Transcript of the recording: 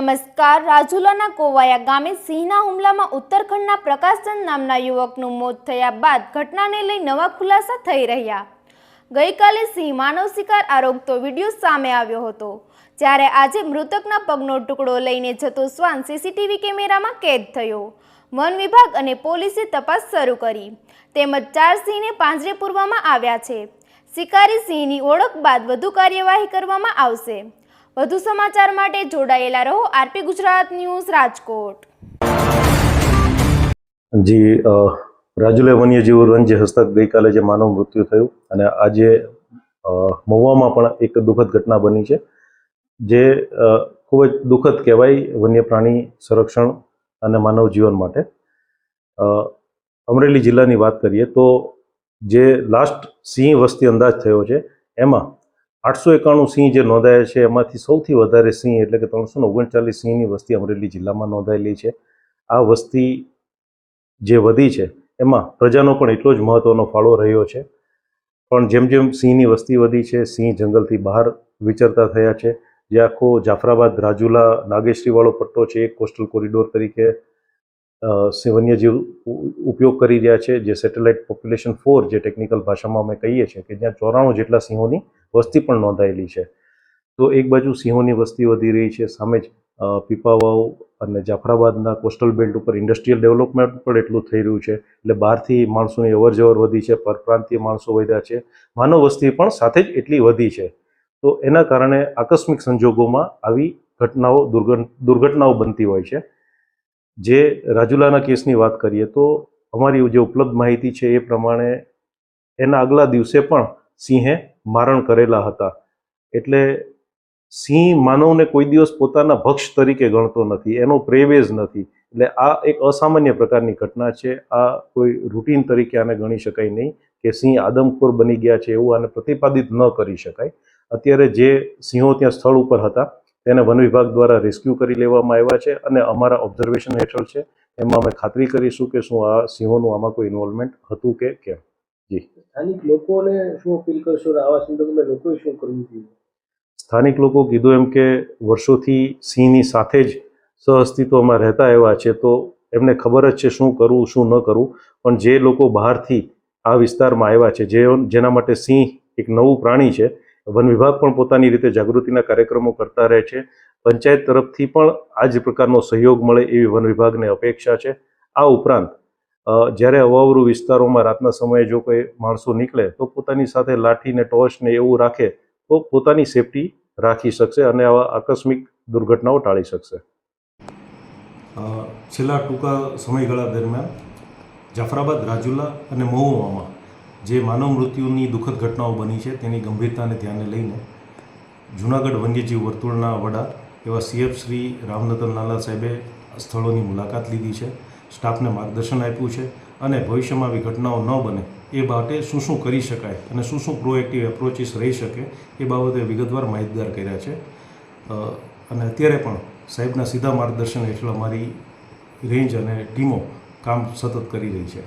નમસ્કાર. રાજુલાના કોવાયા ગામે સિંહના હુમલામાં ઉત્તરાખંડના પ્રકાશચંદ નામના યુવકનું મોત થયા બાદ ઘટનાને લઈ નવા ખુલાસા થઈ રહ્યા. ગઈકાલે સિંહ માનવ શિકાર આરોગતો વિડીયો સામે આવ્યો હતો, જ્યારે આજે મૃતકના પગનો ટુકડો લઈને જતો શ્વાન સીસીટીવી કેમેરામાં કેદ થયો. વન વિભાગ અને પોલીસે તપાસ શરૂ કરી, તેમજ 4 સિંહને પાંજરે પૂરવામાં આવ્યા છે. શિકારી સિંહની ઓળખ બાદ વધુ કાર્યવાહી કરવામાં આવશે. વધુ સમાચાર માટે જોડાયેલા રહો આરપી ગુજરાત ન્યૂઝ રાજકોટ. જી રાજુલા વન્યજીવ વન જે હસ્તક ગઈકાલે જે માનવ મૃત્યુ થયું અને આજે મહુવામાં પણ એક દુઃખદ ઘટના બની છે, જે ખૂબ જ દુઃખદ કહેવાય વન્ય પ્રાણી સંરક્ષણ અને માનવ જીવન માટે. અમરેલી જિલ્લાની વાત કરીએ તો જે લાસ્ટ સિંહ વસ્તી અંદાજ થયો છે એમાં 891 સિંહ જે નોંધાયા છે, એમાંથી સૌથી વધારે સિંહ એટલે કે 339 સિંહની વસ્તી અમરેલી જિલ્લામાં નોંધાયેલી છે. આ વસ્તી જે વધી છે એમાં પ્રજાનો પણ એટલો જ મહત્ત્વનો ફાળો રહ્યો છે. પણ જેમ જેમ સિંહની વસ્તી વધી છે, સિંહ જંગલથી બહાર વિચરતા થયા છે. જે આખો જાફરાબાદ રાજુલા નાગેશ્રીવાળો પટ્ટો છે, એક કોસ્ટલ કોરિડોર તરીકે વન્યજીવ ઉપયોગ કરી રહ્યા છે, જે સેટેલાઇટ પોપ્યુલેશન 4 જે ટેકનિકલ ભાષામાં અમે કહીએ છીએ, કે જ્યાં 94 જેટલા સિંહોની વસ્તી પણ નોંધાયેલી છે. તો એક બાજુ સિંહોની વસ્તી વધી રહી છે, સામે જ પીપાવાવ અને જાફરાબાદના કોસ્ટલ બેલ્ટ ઉપર ઇન્ડસ્ટ્રીયલ ડેવલપમેન્ટ પણ એટલું થઈ રહ્યું છે, એટલે બહારથી માણસોની અવરજવર વધી છે, પરપ્રાંતીય માણસો વધ્યા છે, માનવ વસ્તી પણ સાથે જ એટલી વધી છે. તો એના કારણે આકસ્મિક સંજોગોમાં આવી ઘટનાઓ દુર્ઘટનાઓ બનતી હોય છે. જે રાજુલાના કેસની વાત કરીએ તો અમારી જે ઉપલબ્ધ માહિતી છે એ પ્રમાણે એના આગલા દિવસે પણ સિંહે મારણ કરેલા હતા. એટલે સિંહ માનવને કોઈ દિવસ પોતાના ભક્ષ તરીકે ગણતો નથી, એનો પ્રેવેજ નથી. એટલે આ એક અસામાન્ય પ્રકારની ઘટના છે. આ કોઈ રૂટીન તરીકે આને ગણી શકાય નહીં કે સિંહ આદમખોર બની ગયા છે, એવું આને પ્રતિપાદિત ન કરી શકાય. અત્યારે જે સિંહો ત્યાં સ્થળ ઉપર હતા તેને વન વિભાગ દ્વારા રેસ્ક્યુ કરી લેવામાં આવ્યા છે અને અમારા ઓબ્ઝર્વેશન હેઠળ છે. એમાં અમે ખાતરી કરીશું કે શું આ સિંહોનું આમાં કોઈ ઇન્વોલ્વમેન્ટ હતું કે કેમ. જી, સ્થાનિક લોકોને શું અપીલ કરશો? આવા સંદર્ભમાં લોકોએ શું કરવું જોઈએ? સ્થાનિક લોકો કીધું એમ કે વર્ષોથી સિંહની સાથે જ સહઅસ્તિત્વમાં રહેતા આવ્યા છે, તો એમને ખબર જ છે શું કરવું શું ન કરવું. પણ જે લોકો બહારથી આ વિસ્તારમાં આવ્યા છે, જેના માટે સિંહ એક નવું પ્રાણી છે, વન વિભાગ પણ પોતાની રીતે જાગૃતિના કાર્યક્રમો કરતા રહે છે. પંચાયત તરફથી પણ આ જ પ્રકારનો સહયોગ મળે એવી વન વિભાગને અપેક્ષા છે. આ ઉપરાંત જ્યારે અવાવરૂ વિસ્તારોમાં રાતના સમયે જો કોઈ માણસો નીકળે તો પોતાની સાથે લાઠીને ટોર્ચને એવું રાખે તો પોતાની સેફટી રાખી શકશે અને આવા આકસ્મિક દુર્ઘટનાઓ ટાળી શકશે. છેલ્લા ટૂંકા સમયગાળા દરમિયાન જાફરાબાદ, રાજુલા અને મહુવામાં જે માનવ મૃત્યુની દુઃખદ ઘટનાઓ બની છે તેની ગંભીરતાને ધ્યાને લઈને જૂનાગઢ વન્યજીવ વર્તુળના વડા એવા CF શ્રી રામનતન લાલા સાહેબે સ્થળોની મુલાકાત લીધી છે, સ્ટાફને માર્ગદર્શન આપ્યું છે અને ભવિષ્યમાં આવી ઘટનાઓ ન બને એ બાબતે શું શું કરી શકાય અને શું શું પ્રોએક્ટિવ એપ્રોચીસ રહી શકે એ બાબતે વિગતવાર માહિતગાર કર્યા છે. અને અત્યારે પણ સાહેબના સીધા માર્ગદર્શન હેઠળ અમારી રેન્જ અને ટીમો કામ સતત કરી રહી છે.